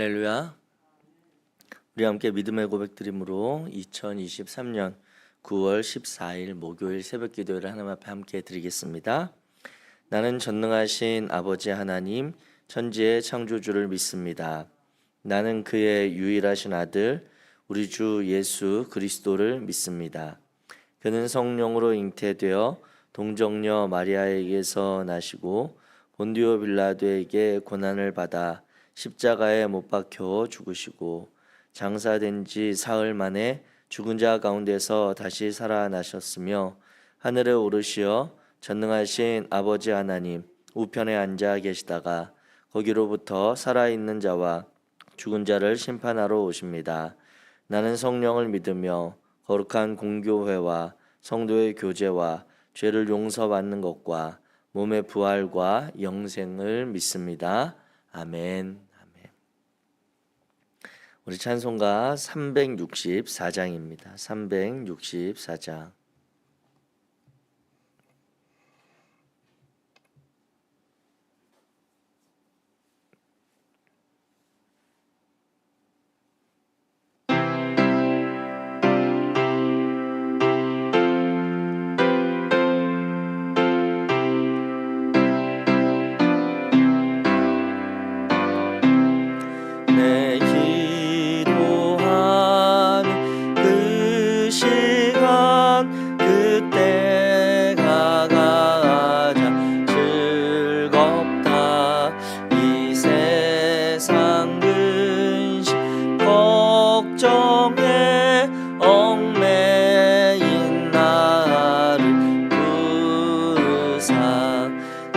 할렐루야. 우리 함께 믿음의 고백 드림으로 2023년 9월 14일 목요일 새벽 기도회를 하나님 앞에 함께 드리겠습니다. 나는 전능하신 아버지 하나님 천지의 창조주를 믿습니다. 나는 그의 유일하신 아들 우리 주 예수 그리스도를 믿습니다. 그는 성령으로 잉태되어 동정녀 마리아에게서 나시고 본디오 빌라도에게 고난을 받아 십자가에 못 박혀 죽으시고 장사된 지 사흘 만에 죽은 자 가운데서 다시 살아나셨으며 하늘에 오르시어 전능하신 아버지 하나님 우편에 앉아 계시다가 거기로부터 살아있는 자와 죽은 자를 심판하러 오십니다. 나는 성령을 믿으며 거룩한 공교회와 성도의 교제와 죄를 용서받는 것과 몸의 부활과 영생을 믿습니다. 아멘. 우리 찬송가 364장입니다. 364장.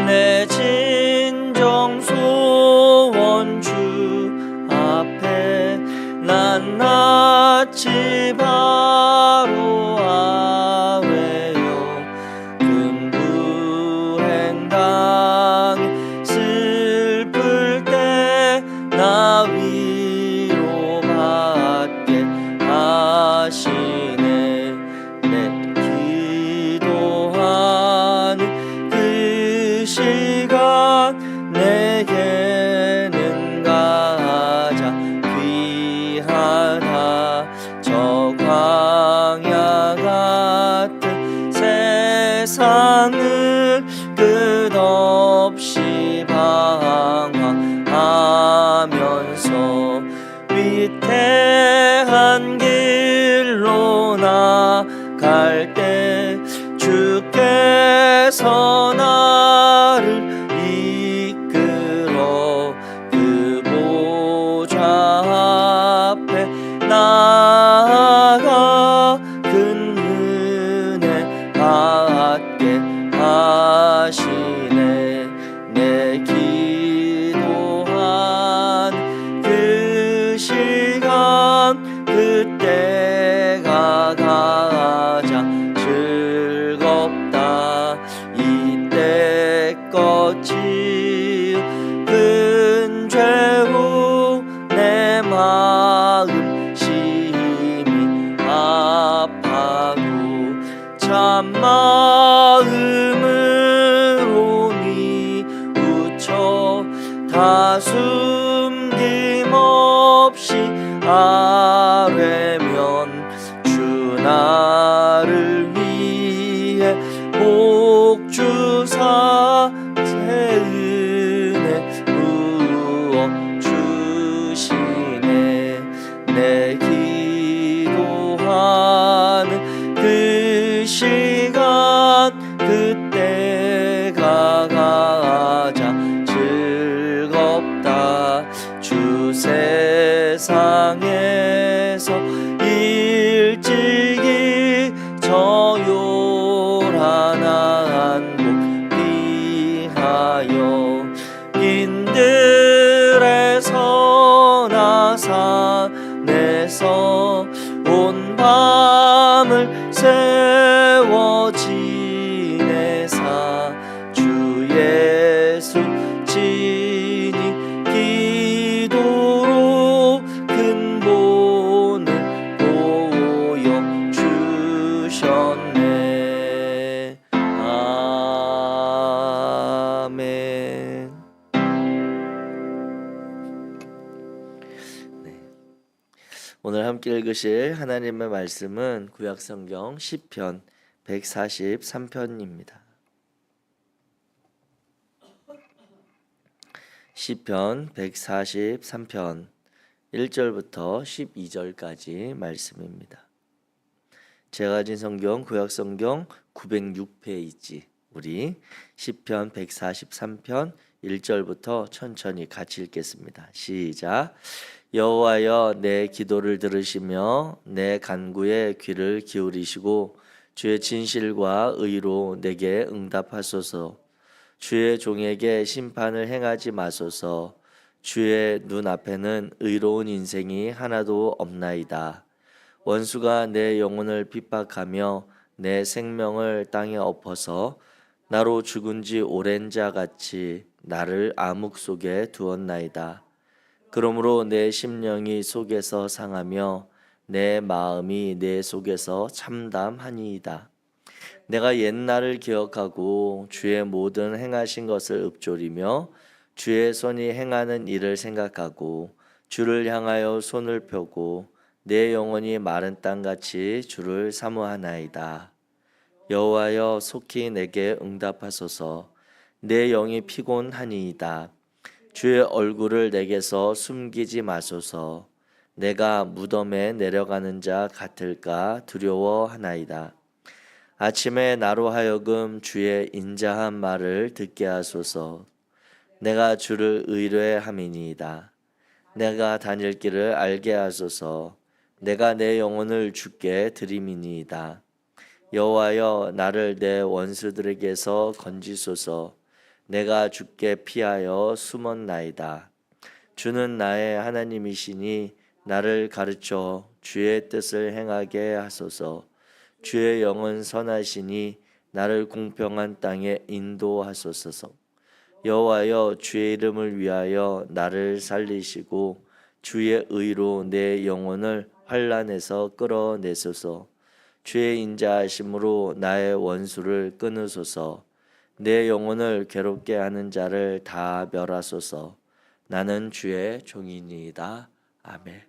내 진정 소원 주 앞에 난 낯이 바로 아뢰요 근불행 당해 슬플 때 나 위로받게 하시네 내 기도하는 그 시간 내게는 가장 귀하다 저 광야 같은 세상을 끝없이 방황하면서 위태한 길로 나갈 때 주께서 나를 이끌어 그 보좌 앞에 나아가 큰 은혜 받게 하시네 내 기도한 그 시간 그때가 가장 즐겁다 이때껏 지은 죄로 내 마음 심히 아파도 참 마음으로 뉘우쳐 다 숨김없이 아뢰면 주 나를 위해 복 주사 새 은혜 부어 주시네 내 기도하는 그 시간 그때가 가장 즐겁다 주 세상에서 일찍이 저 요란한 곳 피하여 인들에서 나 산에서 온 밤을 세워 지내사 주 예수 친히 기도로 근본을 보여주셨네 아멘 오늘 함께 읽으실 하나님의 말씀은 구약성경 시편 143편입니다. 시편 143편 1절부터 12절까지 말씀입니다. 제가 가진 성경 구약성경 906페이지, 우리 시편 143편 1절부터 천천히 같이 읽겠습니다. 시작. 여호와여, 내 기도를 들으시며 내 간구에 귀를 기울이시고 주의 진실과 의로 내게 응답하소서. 주의 종에게 심판을 행하지 마소서. 주의 눈앞에는 의로운 인생이 하나도 없나이다. 원수가 내 영혼을 핍박하며 내 생명을 땅에 엎어서 나로 죽은 지 오랜 자 같이 나를 암흑 속에 두었나이다. 그러므로 내 심령이 속에서 상하며 내 마음이 내 속에서 참담하니이다. 내가 옛날을 기억하고 주의 모든 행하신 것을 읊조리며 주의 손이 행하는 일을 생각하고 주를 향하여 손을 펴고 내 영혼이 마른 땅같이 주를 사모하나이다. 여호와여, 속히 내게 응답하소서. 내 영이 피곤하니이다. 주의 얼굴을 내게서 숨기지 마소서. 내가 무덤에 내려가는 자 같을까 두려워하나이다. 아침에 나로 하여금 주의 인자한 말을 듣게 하소서. 내가 주를 의뢰함이니이다. 내가 다닐 길을 알게 하소서. 내가 내 영혼을 주께 드림이니이다. 여호와여, 나를 내 원수들에게서 건지소서. 내가 주께 피하여 숨었나이다. 주는 나의 하나님이시니 나를 가르쳐 주의 뜻을 행하게 하소서. 주의 영은 선하시니 나를 공평한 땅에 인도하소서. 여호와여, 주의 이름을 위하여 나를 살리시고 주의 의로 내 영혼을 환난에서 끌어내소서. 주의 인자하심으로 나의 원수를 끊으소서. 내 영혼을 괴롭게 하는 자를 다 멸하소서. 나는 주의 종이니이다. 아멘.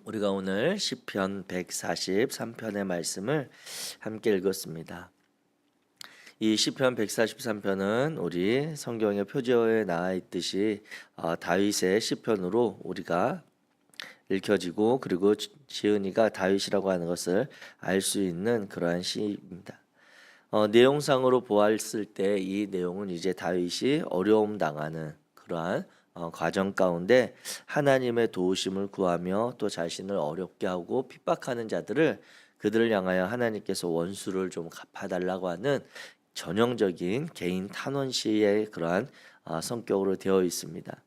우리가 오늘 시편 143편의 말씀을 함께 읽었습니다. 이 시편 143편은 우리 성경의 표제어에 나와 있듯이 다윗의 시편으로 우리가 읽혀지고, 그리고 지은이가 다윗이라고 하는 것을 알 수 있는 그러한 시입니다. 내용상으로 보았을 때 이 내용은 이제 다윗이 어려움 당하는 그러한 과정 가운데 하나님의 도우심을 구하며 또 자신을 어렵게 하고 핍박하는 자들을, 그들을 향하여 하나님께서 원수를 좀 갚아달라고 하는 전형적인 개인 탄원시의 그러한 성격으로 되어 있습니다.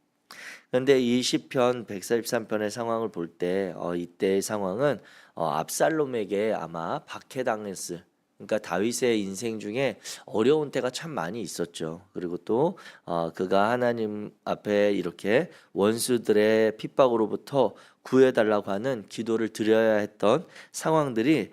그런데 이 시편 143편의 상황을 볼 때 이때의 상황은 압살롬에게 아마 박해당했을, 그러니까 다윗의 인생 중에 어려운 때가 참 많이 있었죠. 그리고 또 그가 하나님 앞에 이렇게 원수들의 핍박으로부터 구해달라고 하는 기도를 드려야 했던 상황들이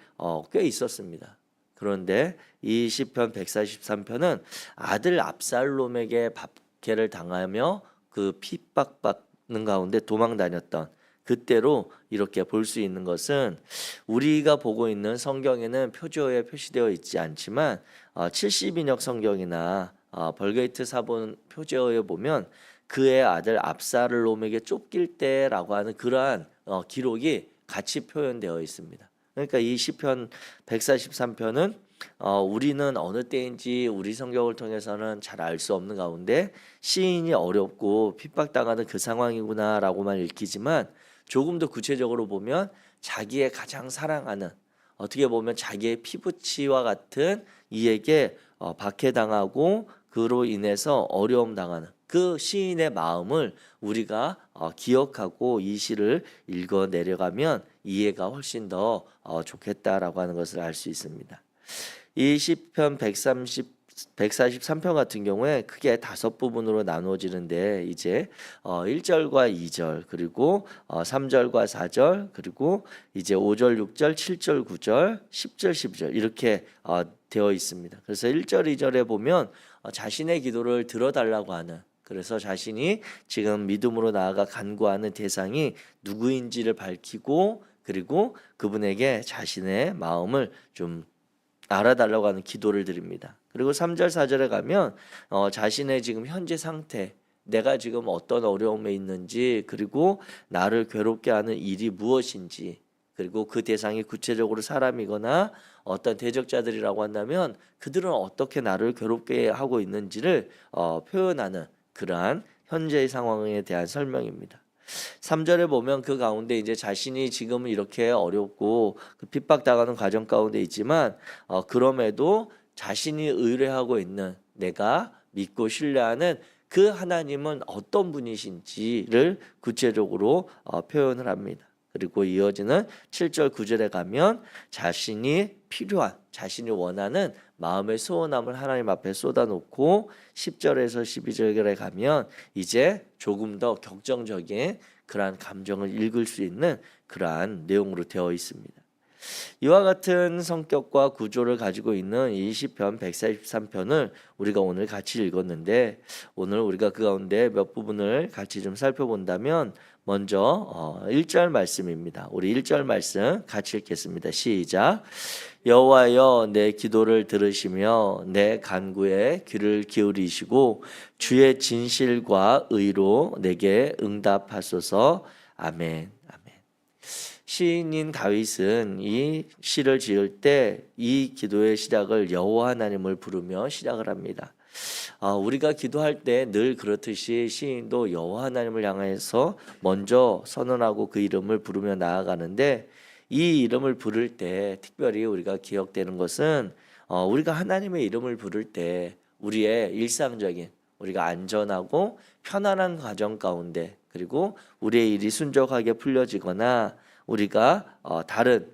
꽤 있었습니다. 그런데 이 시편 143편은 아들 압살롬에게 박해를 당하며 그 핍박받는 가운데 도망 다녔던 그때로 이렇게 볼 수 있는 것은, 우리가 보고 있는 성경에는 표제어에 표시되어 있지 않지만 70인역 성경이나 벌게이트 사본 표제어에 보면 그의 아들 압살롬에게 쫓길 때라고 하는 그러한 기록이 같이 표현되어 있습니다. 그러니까 이 시편 143편은 우리는 어느 때인지 우리 성경을 통해서는 잘 알 수 없는 가운데 시인이 어렵고 핍박당하는 그 상황이구나라고만 읽히지만, 조금 더 구체적으로 보면 자기의 가장 사랑하는, 어떻게 보면 자기의 피부치와 같은 이에게 박해당하고 그로 인해서 어려움 당하는 그 시인의 마음을 우리가 기억하고 이 시를 읽어 내려가면 이해가 훨씬 더 좋겠다라고 하는 것을 알 수 있습니다. 이 시편 133 143편 같은 경우에 크게 5부분으로 나누어지는데 이제 1절과 2절 그리고 3절과 4절 그리고 이제 5절, 6절, 7절, 9절, 10절, 12절 이렇게 되어 있습니다. 그래서 1절, 2절에 보면 자신의 기도를 들어달라고 하는, 그래서 자신이 지금 믿음으로 나아가 간구하는 대상이 누구인지를 밝히고 그리고 그분에게 자신의 마음을 좀 알아달라고 하는 기도를 드립니다. 그리고 3절 4절에 가면 자신의 지금 현재 상태, 내가 지금 어떤 어려움에 있는지 그리고 나를 괴롭게 하는 일이 무엇인지 그리고 그 대상이 구체적으로 사람이거나 어떤 대적자들이라고 한다면 그들은 어떻게 나를 괴롭게 하고 있는지를 표현하는 그러한 현재의 상황에 대한 설명입니다. 3절에 보면 그 가운데 이제 자신이 지금 이렇게 어렵고 핍박당하는 과정 가운데 있지만 그럼에도 자신이 의뢰하고 있는, 내가 믿고 신뢰하는 그 하나님은 어떤 분이신지를 구체적으로 표현을 합니다. 그리고 이어지는 7절 9절에 가면 자신이 필요한, 자신이 원하는 마음의 소원함을 하나님 앞에 쏟아놓고 10절에서 12절에 가면 이제 조금 더 격정적인 그러한 감정을 읽을 수 있는 그러한 내용으로 되어 있습니다. 이와 같은 성격과 구조를 가지고 있는 이 시편 143편을 우리가 오늘 같이 읽었는데, 오늘 우리가 그 가운데 몇 부분을 같이 좀 살펴본다면 먼저 1절 말씀입니다. 우리 1절 말씀 같이 읽겠습니다. 시작. 여호와여, 내 기도를 들으시며 내 간구에 귀를 기울이시고 주의 진실과 의로 내게 응답하소서. 아멘. 시인인 다윗은 이 시를 지을 때 이 기도의 시작을 여호와 하나님을 부르며 시작을 합니다. 우리가 기도할 때 늘 그렇듯이 시인도 여호와 하나님을 향해서 먼저 선언하고 그 이름을 부르며 나아가는데, 이 이름을 부를 때 특별히 우리가 기억되는 것은 우리가 하나님의 이름을 부를 때 우리의 일상적인, 우리가 안전하고 편안한 가정 가운데 그리고 우리의 일이 순적하게 풀려지거나 우리가 다른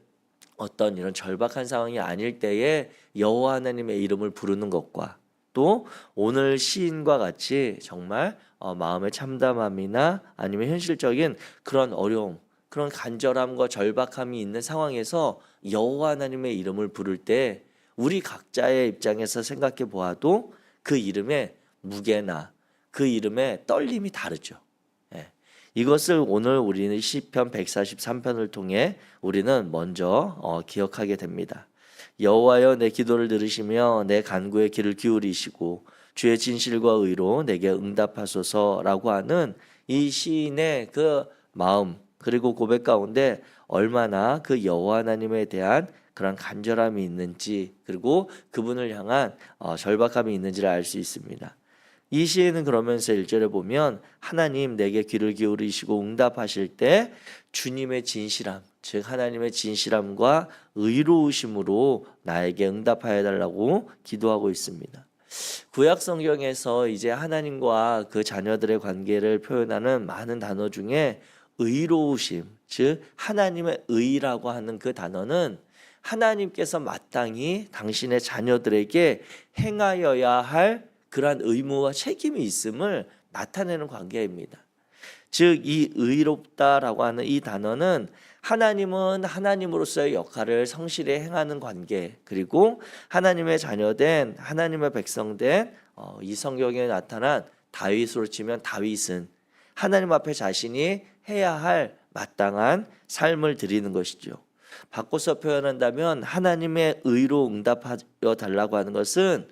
어떤 이런 절박한 상황이 아닐 때에 여호와 하나님의 이름을 부르는 것과, 또 오늘 시인과 같이 정말 마음의 참담함이나 아니면 현실적인 그런 어려움, 그런 간절함과 절박함이 있는 상황에서 여호와 하나님의 이름을 부를 때 우리 각자의 입장에서 생각해 보아도 그 이름의 무게나 그 이름의 떨림이 다르죠. 이것을 오늘 우리는 시편 143편을 통해 우리는 먼저 기억하게 됩니다. 여호와여, 내 기도를 들으시며 내 간구에 귀를 기울이시고 주의 진실과 의로 내게 응답하소서라고 하는 이 시인의 그 마음 그리고 고백 가운데 얼마나 그 여호와 하나님에 대한 그런 간절함이 있는지 그리고 그분을 향한 절박함이 있는지를 알 수 있습니다. 이 시에는 그러면서 1절에 보면 하나님 내게 귀를 기울이시고 응답하실 때 주님의 진실함, 즉 하나님의 진실함과 의로우심으로 나에게 응답하여 달라고 기도하고 있습니다. 구약 성경에서 이제 하나님과 그 자녀들의 관계를 표현하는 많은 단어 중에 의로우심, 즉 하나님의 의라고 하는 그 단어는 하나님께서 마땅히 당신의 자녀들에게 행하여야 할 그러한 의무와 책임이 있음을 나타내는 관계입니다. 즉 이 의롭다라고 하는 이 단어는 하나님은 하나님으로서의 역할을 성실히 행하는 관계, 그리고 하나님의 자녀된 하나님의 백성된 이 성경에 나타난 다윗으로 치면 다윗은 하나님 앞에 자신이 해야 할 마땅한 삶을 드리는 것이죠. 바꿔서 표현한다면 하나님의 의로 응답하여 달라고 하는 것은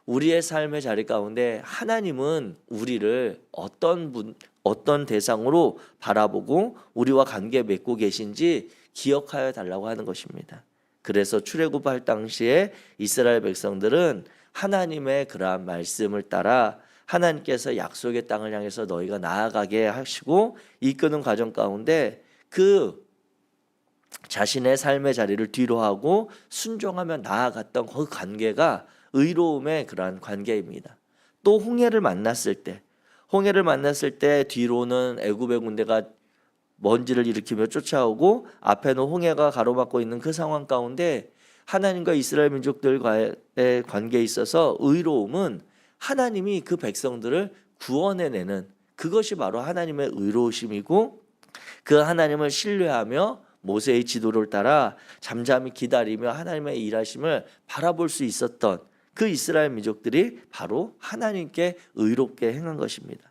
우리의 삶의 자리 가운데 하나님은 우리를 어떤 대상으로 바라보고 우리와 관계 맺고 계신지 기억하여 달라고 하는 것입니다. 그래서 출애굽할 당시에 이스라엘 백성들은 하나님의 그러한 말씀을 따라 하나님께서 약속의 땅을 향해서 너희가 나아가게 하시고 이끄는 과정 가운데 그 자신의 삶의 자리를 뒤로 하고 순종하며 나아갔던 그 관계가 의로움의 그러한 관계입니다. 또 홍해를 만났을 때 뒤로는 애굽의 군대가 먼지를 일으키며 쫓아오고 앞에는 홍해가 가로막고 있는 그 상황 가운데 하나님과 이스라엘 민족들과의 관계에 있어서 의로움은 하나님이 그 백성들을 구원해내는, 그것이 바로 하나님의 의로우심이고, 그 하나님을 신뢰하며 모세의 지도를 따라 잠잠히 기다리며 하나님의 일하심을 바라볼 수 있었던 그 이스라엘 민족들이 바로 하나님께 의롭게 행한 것입니다.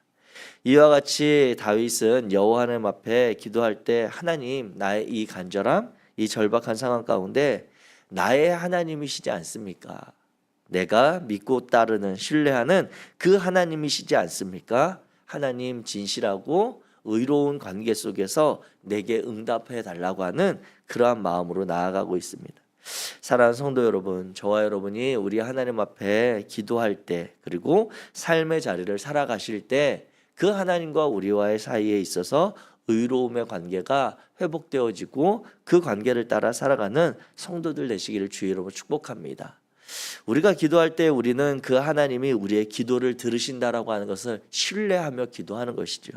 이와 같이 다윗은 여호와 하나님 앞에 기도할 때, 하나님, 나의 이 간절함, 이 절박한 상황 가운데 나의 하나님이시지 않습니까? 내가 믿고 따르는, 신뢰하는 그 하나님이시지 않습니까? 하나님, 진실하고 의로운 관계 속에서 내게 응답해 달라고 하는 그러한 마음으로 나아가고 있습니다. 사랑하는 성도 여러분, 저와 여러분이 우리 하나님 앞에 기도할 때, 그리고 삶의 자리를 살아가실 때 그 하나님과 우리와의 사이에 있어서 의로움의 관계가 회복되어지고 그 관계를 따라 살아가는 성도들 되시기를 주의 이름으로 축복합니다. 우리가 기도할 때 우리는 그 하나님이 우리의 기도를 들으신다라고 하는 것을 신뢰하며 기도하는 것이죠.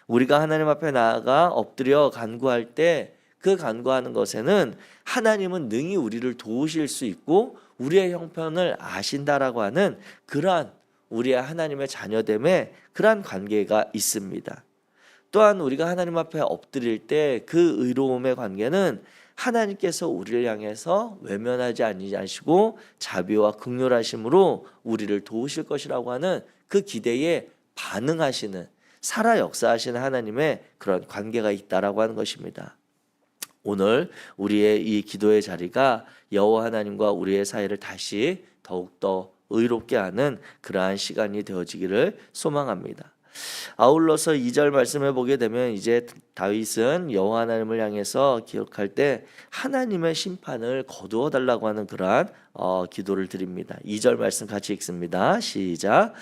우리가 하나님 앞에 나아가 엎드려 간구할 때 그 간구하는 것에는 하나님은 능히 우리를 도우실 수 있고 우리의 형편을 아신다라고 하는 그러한 우리의 하나님의 자녀됨에 그러한 관계가 있습니다. 또한 우리가 하나님 앞에 엎드릴 때 그 의로움의 관계는 하나님께서 우리를 향해서 외면하지 아니하시고 자비와 긍휼하심으로 우리를 도우실 것이라고 하는 그 기대에 반응하시는, 살아 역사하시는 하나님의 그런 관계가 있다라고 하는 것입니다. 오늘 우리의 이 기도의 자리가 여호와 하나님과 우리의 사이를 다시 더욱더 의롭게 하는 그러한 시간이 되어지기를 소망합니다. 아울러서 2절 말씀을 보게 되면 이제 다윗은 여호와 하나님을 향해서 기록할 때 하나님의 심판을 거두어 달라고 하는 그러한 기도를 드립니다. 2절 말씀 같이 읽습니다. 시작.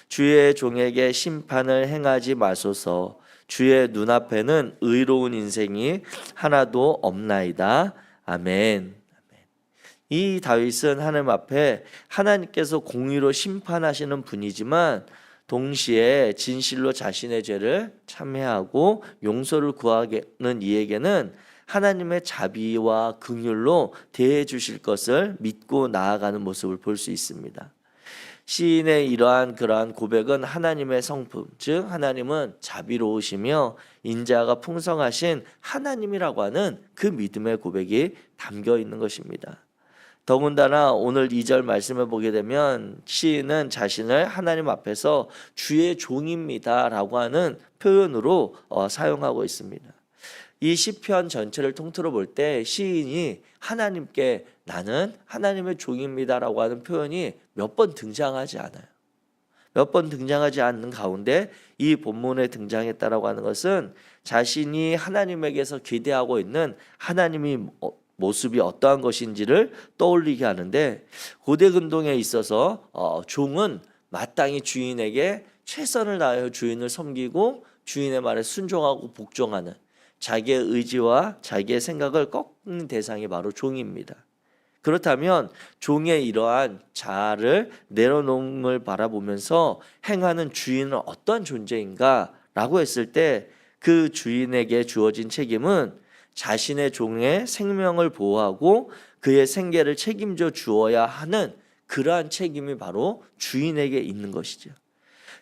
주의 종에게 심판을 행하지 마소서. 주의 눈앞에는 의로운 인생이 하나도 없나이다. 아멘. 이 다윗은 하나님 앞에 하나님께서 공의로 심판하시는 분이지만 동시에 진실로 자신의 죄를 참회하고 용서를 구하는 이에게는 하나님의 자비와 긍휼로 대해 주실 것을 믿고 나아가는 모습을 볼 수 있습니다. 시인의 그러한 고백은 하나님의 성품, 즉 하나님은 자비로우시며 인자가 풍성하신 하나님이라고 하는 그 믿음의 고백이 담겨 있는 것입니다. 더군다나 오늘 2절 말씀을 보게 되면 시인은 자신을 하나님 앞에서 주의 종입니다 라고 하는 표현으로 사용하고 있습니다. 이 시편 전체를 통틀어 볼 때 시인이 하나님께 나는 하나님의 종입니다 라고 하는 표현이 몇 번 등장하지 않아요. 몇 번 등장하지 않는 가운데 이 본문에 등장했다라고 하는 것은 자신이 하나님에게서 기대하고 있는 하나님이 모습이 어떠한 것인지를 떠올리게 하는데, 고대 근동에 있어서 종은 마땅히 주인에게 최선을 다하여 주인을 섬기고 주인의 말에 순종하고 복종하는, 자기의 의지와 자기의 생각을 꺾는 대상이 바로 종입니다. 그렇다면 종의 이러한 자아를 내려놓음을 바라보면서 행하는 주인은 어떤 존재인가 라고 했을 때 그 주인에게 주어진 책임은 자신의 종의 생명을 보호하고 그의 생계를 책임져 주어야 하는 그러한 책임이 바로 주인에게 있는 것이죠.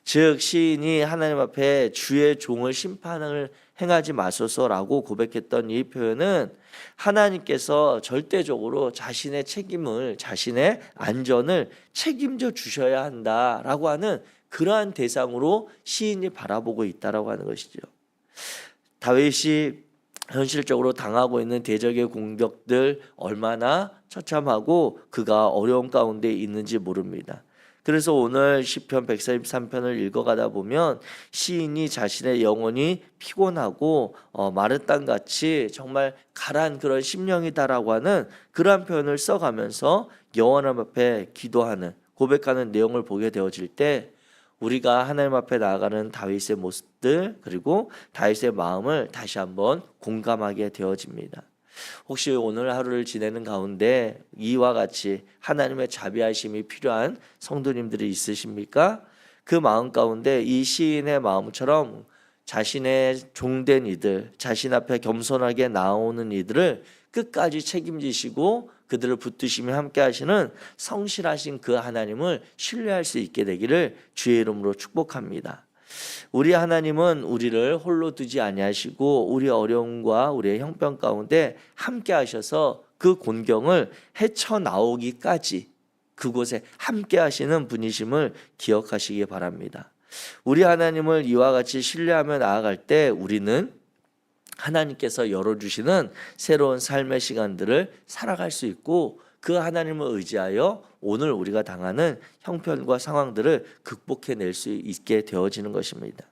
즉 시인이 하나님 앞에 주의 종을 심판을 행하지 마소서라고 고백했던 이 표현은 하나님께서 절대적으로 자신의 책임을, 자신의 안전을 책임져 주셔야 한다라고 하는 그러한 대상으로 시인이 바라보고 있다라고 하는 것이죠. 다윗이 현실적으로 당하고 있는 대적의 공격들 얼마나 처참하고 그가 어려움 가운데 있는지 모릅니다. 그래서 오늘 시편 143편을 읽어가다 보면 시인이 자신의 영혼이 피곤하고 마른 땅같이 정말 가라앉은 그런 심령이다라고 하는 그러한 표현을 써가면서 여호와 하나님 앞에 기도하는, 고백하는 내용을 보게 되어질 때 우리가 하나님 앞에 나아가는 다윗의 모습들, 그리고 다윗의 마음을 다시 한번 공감하게 되어집니다. 혹시 오늘 하루를 지내는 가운데 이와 같이 하나님의 자비하심이 필요한 성도님들이 있으십니까? 그 마음 가운데 이 시인의 마음처럼 자신의 종된 이들, 자신 앞에 겸손하게 나오는 이들을 끝까지 책임지시고 그들을 붙드시며 함께 하시는 성실하신 그 하나님을 신뢰할 수 있게 되기를 주의 이름으로 축복합니다. 우리 하나님은 우리를 홀로 두지 아니하시고 우리 어려움과 우리의 형편 가운데 함께 하셔서 그 곤경을 헤쳐나오기까지 그곳에 함께 하시는 분이심을 기억하시기 바랍니다. 우리 하나님을 이와 같이 신뢰하며 나아갈 때 우리는 하나님께서 열어주시는 새로운 삶의 시간들을 살아갈 수 있고 그 하나님을 의지하여 오늘 우리가 당하는 형편과 상황들을 극복해낼 수 있게 되어지는 것입니다.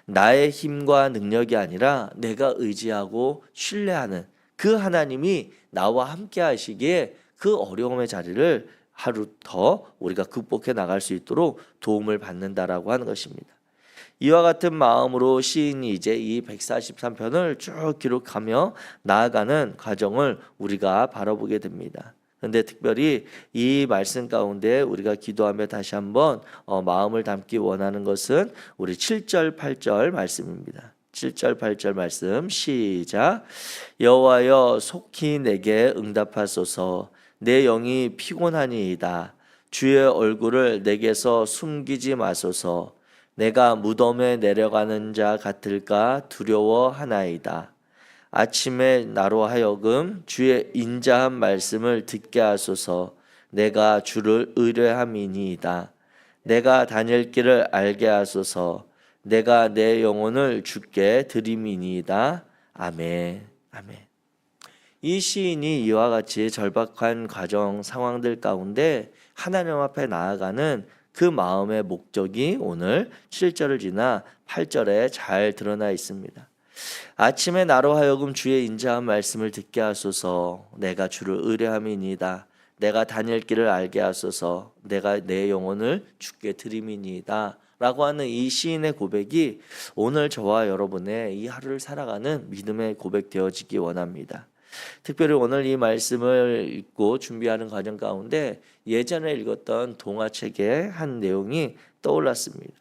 나의 힘과 능력이 아니라 내가 의지하고 신뢰하는 그 하나님이 나와 함께 하시기에 그 어려움의 자리를 하루 더 우리가 극복해 나갈 수 있도록 도움을 받는다라고 하는 것입니다. 이와 같은 마음으로 시인이 이제 이 143편을 쭉 기록하며 나아가는 과정을 우리가 바라보게 됩니다. 그런데 특별히 이 말씀 가운데 우리가 기도하며 다시 한번 마음을 담기 원하는 것은 우리 7절 8절 말씀입니다. 7절 8절 말씀 시작. 여호와여 속히 내게 응답하소서. 내 영이 피곤하니이다. 주의 얼굴을 내게서 숨기지 마소서. 내가 무덤에 내려가는 자 같을까 두려워하나이다. 아침에 나로 하여금 주의 인자한 말씀을 듣게 하소서. 내가 주를 의뢰함이니이다. 내가 다닐 길을 알게 하소서. 내가 내 영혼을 주께 드림이니이다. 아멘. 아멘. 이 시인이 이와 같이 절박한 과정 상황들 가운데 하나님 앞에 나아가는 그 마음의 목적이 오늘 7절을 지나 8절에 잘 드러나 있습니다. 아침에 나로 하여금 주의 인자한 말씀을 듣게 하소서. 내가 주를 의뢰함이니이다. 내가 다닐 길을 알게 하소서. 내가 내 영혼을 주께 드림이니이다. 라고 하는 이 시인의 고백이 오늘 저와 여러분의 이 하루를 살아가는 믿음의 고백 되어지기 원합니다. 특별히 오늘 이 말씀을 읽고 준비하는 과정 가운데 예전에 읽었던 동화책의 한 내용이 떠올랐습니다.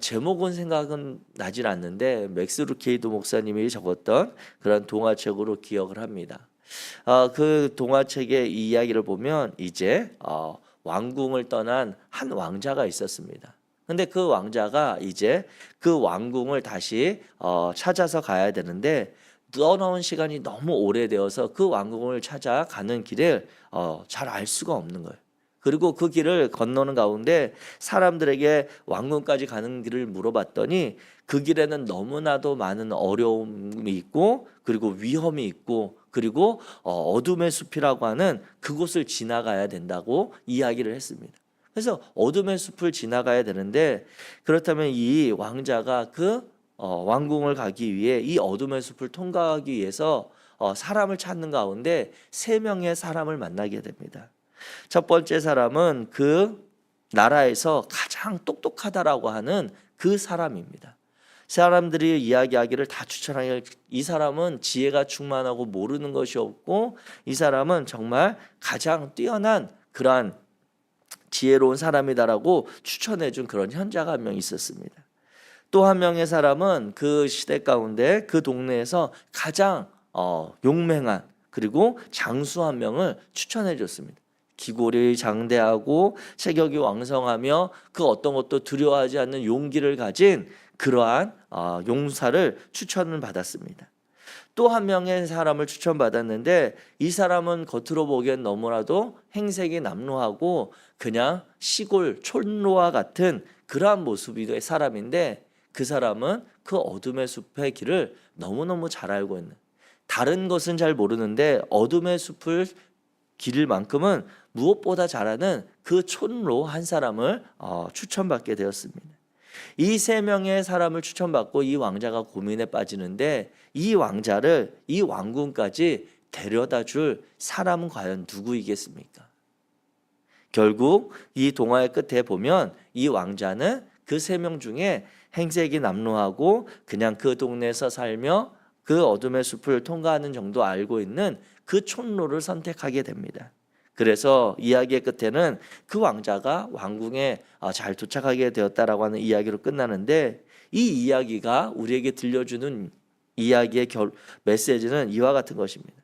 제목은 생각은 나질 않는데 맥스 루케이도 목사님이 적었던 그런 동화책으로 기억을 합니다. 그 동화책의 이 이야기를 보면 이제 왕궁을 떠난 한 왕자가 있었습니다. 근데 그 왕자가 이제 그 왕궁을 다시 찾아서 가야 되는데 떠나온 시간이 너무 오래되어서 그 왕궁을 찾아가는 길을 잘 알 수가 없는 거예요. 그리고 그 길을 건너는 가운데 사람들에게 왕궁까지 가는 길을 물어봤더니 그 길에는 너무나도 많은 어려움이 있고 그리고 위험이 있고 그리고 어둠의 숲이라고 하는 그곳을 지나가야 된다고 이야기를 했습니다. 그래서 어둠의 숲을 지나가야 되는데 그렇다면 이 왕자가 그 왕궁을 가기 위해 이 어둠의 숲을 통과하기 위해서 사람을 찾는 가운데 3명의 사람을 만나게 됩니다. 첫 번째 사람은 그 나라에서 가장 똑똑하다라고 하는 그 사람입니다. 사람들이 이야기하기를 다 추천하기를 이 사람은 지혜가 충만하고 모르는 것이 없고 이 사람은 정말 가장 뛰어난 그러한 지혜로운 사람이다라고 추천해준 그런 현자가 한 명 있었습니다. 또 한 명의 사람은 그 시대 가운데 그 동네에서 가장 용맹한 그리고 장수 한 명을 추천해 줬습니다. 기골이 장대하고 체격이 왕성하며 그 어떤 것도 두려워하지 않는 용기를 가진 그러한 용사를 추천을 받았습니다. 또 한 명의 사람을 추천받았는데 이 사람은 겉으로 보기엔 너무나도 행색이 남루하고 그냥 시골 촌로와 같은 그러한 모습의 사람인데 그 사람은 그 어둠의 숲의 길을 너무너무 잘 알고 있는 다른 것은 잘 모르는데 어둠의 숲을 길만큼은 무엇보다 잘하는 그 촌로 한 사람을 추천받게 되었습니다. 이 3명의 사람을 추천받고 이 왕자가 고민에 빠지는데 이 왕자를 이 왕궁까지 데려다 줄 사람은 과연 누구이겠습니까? 결국 이 동화의 끝에 보면 이 왕자는 그 3명 중에 행색이 남루하고 그냥 그 동네에서 살며 그 어둠의 숲을 통과하는 정도 알고 있는 그 촌로를 선택하게 됩니다. 그래서 이야기의 끝에는 그 왕자가 왕궁에 잘 도착하게 되었다라고 하는 이야기로 끝나는데 이 이야기가 우리에게 들려주는 이야기의 메시지는 이와 같은 것입니다.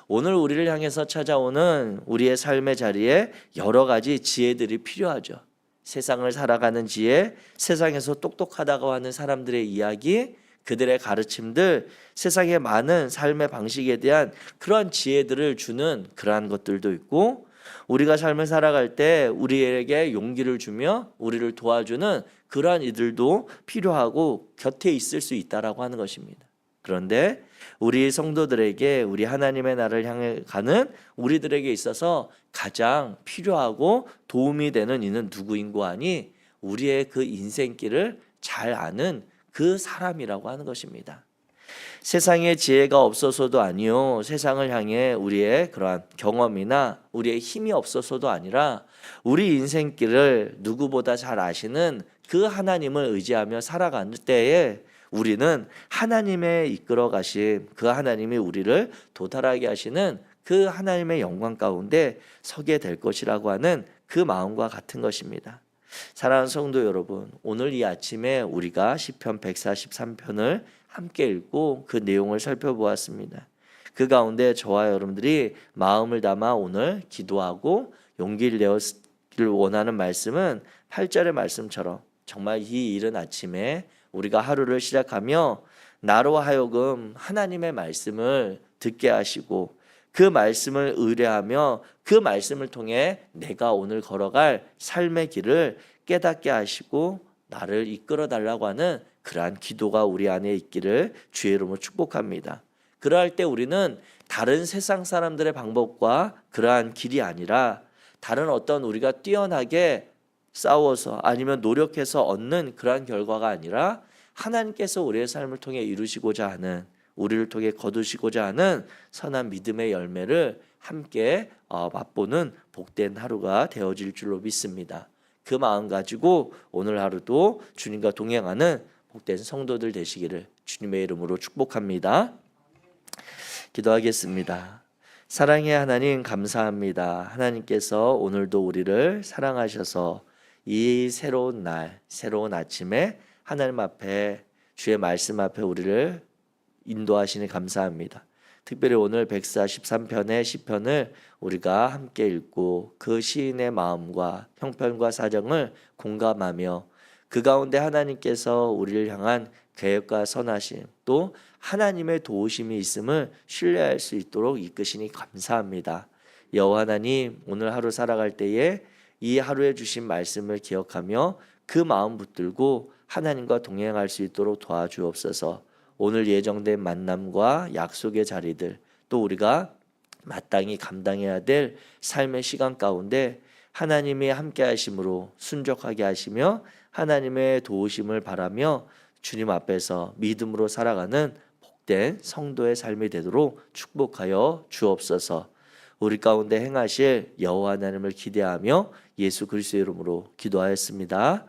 오늘 우리를 향해서 찾아오는 우리의 삶의 자리에 여러 가지 지혜들이 필요하죠. 세상을 살아가는 지혜, 세상에서 똑똑하다고 하는 사람들의 이야기, 그들의 가르침들, 세상의 많은 삶의 방식에 대한 그러한 지혜들을 주는 그러한 것들도 있고, 우리가 삶을 살아갈 때 우리에게 용기를 주며 우리를 도와주는 그러한 이들도 필요하고 곁에 있을 수 있다라고 하는 것입니다. 그런데 우리 성도들에게, 우리 하나님의 나라를 향해 가는 우리들에게 있어서 가장 필요하고 도움이 되는 이는 누구인고 하니 우리의 그 인생길을 잘 아는 그 사람이라고 하는 것입니다. 세상에 지혜가 없어서도 아니요, 세상을 향해 우리의 그러한 경험이나 우리의 힘이 없어서도 아니라 우리 인생길을 누구보다 잘 아시는 그 하나님을 의지하며 살아가는 때에 우리는 하나님의 이끌어 가신 그 하나님이 우리를 도달하게 하시는 그 하나님의 영광 가운데 서게 될 것이라고 하는 그 마음과 같은 것입니다. 사랑하는 성도 여러분, 오늘 이 아침에 우리가 시편 143편을 함께 읽고 그 내용을 살펴보았습니다. 그 가운데 저와 여러분들이 마음을 담아 오늘 기도하고 용기를 내었기를 원하는 말씀은 8절의 말씀처럼 정말 이 이른 아침에 우리가 하루를 시작하며 나로 하여금 하나님의 말씀을 듣게 하시고 그 말씀을 의뢰하며 그 말씀을 통해 내가 오늘 걸어갈 삶의 길을 깨닫게 하시고 나를 이끌어 달라고 하는 그러한 기도가 우리 안에 있기를 주의 이름으로 축복합니다. 그러할 때 우리는 다른 세상 사람들의 방법과 그러한 길이 아니라 다른 어떤 우리가 뛰어나게 싸워서 아니면 노력해서 얻는 그러한 결과가 아니라 하나님께서 우리의 삶을 통해 이루시고자 하는, 우리를 통해 거두시고자 하는 선한 믿음의 열매를 함께 맛보는 복된 하루가 되어질 줄로 믿습니다. 그 마음 가지고 오늘 하루도 주님과 동행하는 복된 성도들 되시기를 주님의 이름으로 축복합니다. 기도하겠습니다. 사랑의 하나님, 감사합니다. 하나님께서 오늘도 우리를 사랑하셔서 이 새로운 날, 새로운 아침에 하나님 앞에, 주의 말씀 앞에 우리를 인도하시니 감사합니다. 특별히 오늘 143편의 시편을 우리가 함께 읽고 그 시인의 마음과 형편과 사정을 공감하며 그 가운데 하나님께서 우리를 향한 계획과 선하심, 또 하나님의 도우심이 있음을 신뢰할 수 있도록 이끄시니 감사합니다. 여호와 하나님, 오늘 하루 살아갈 때에 이 하루에 주신 말씀을 기억하며 그 마음 붙들고 하나님과 동행할 수 있도록 도와주옵소서. 오늘 예정된 만남과 약속의 자리들, 또 우리가 마땅히 감당해야 될 삶의 시간 가운데 하나님이 함께 하심으로 순종하게 하시며 하나님의 도우심을 바라며 주님 앞에서 믿음으로 살아가는 복된 성도의 삶이 되도록 축복하여 주옵소서. 우리 가운데 행하실 여호와 하나님을 기대하며 예수 그리스도의 이름으로 기도하였습니다.